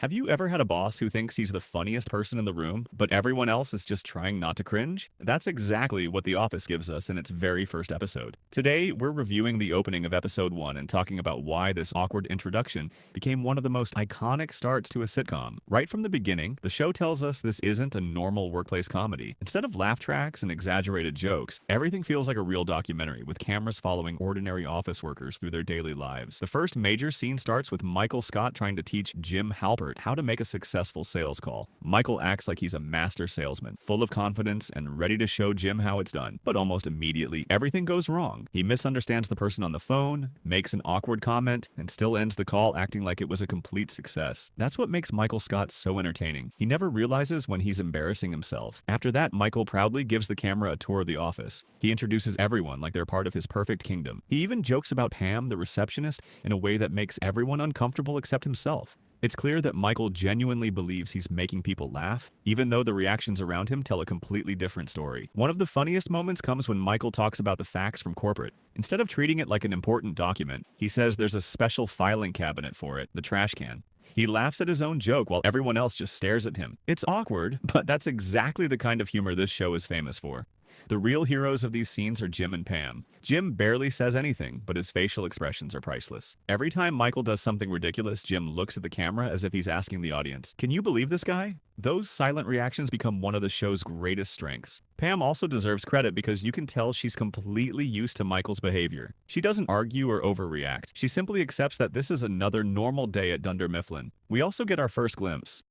Have you ever had a boss who thinks he's the funniest person in the room, but everyone else is just trying not to cringe? That's exactly what The Office gives us in its very first episode. Today, we're reviewing the opening of episode 1 and talking about why this awkward introduction became one of the most iconic starts to a sitcom. Right from the beginning, the show tells us this isn't a normal workplace comedy. Instead of laugh tracks and exaggerated jokes, everything feels like a real documentary with cameras following ordinary office workers through their daily lives. The first major scene starts with Michael Scott trying to teach Jim Halpert how to make a successful sales call. Michael acts like he's a master salesman, full of confidence and ready to show Jim how it's done. But almost immediately, everything goes wrong. He misunderstands the person on the phone, makes an awkward comment, and still ends the call acting like it was a complete success. That's what makes Michael Scott so entertaining. He never realizes when he's embarrassing himself. After that, Michael proudly gives the camera a tour of the office. He introduces everyone like they're part of his perfect kingdom. He even jokes about Pam, the receptionist, in a way that makes everyone uncomfortable except himself. It's clear that Michael genuinely believes he's making people laugh, even though the reactions around him tell a completely different story. One of the funniest moments comes when Michael talks about the facts from corporate. Instead of treating it like an important document, he says there's a special filing cabinet for it, the trash can. He laughs at his own joke while everyone else just stares at him. It's awkward, but that's exactly the kind of humor this show is famous for. The real heroes of these scenes are Jim and Pam. Jim barely says anything, but his facial expressions are priceless. Every time Michael does something ridiculous, Jim looks at the camera as if he's asking the audience, "Can you believe this guy?" Those silent reactions become one of the show's greatest strengths. Pam also deserves credit because you can tell she's completely used to Michael's behavior. She doesn't argue or overreact. She simply accepts that this is another normal day at Dunder Mifflin. We also get our first glimpse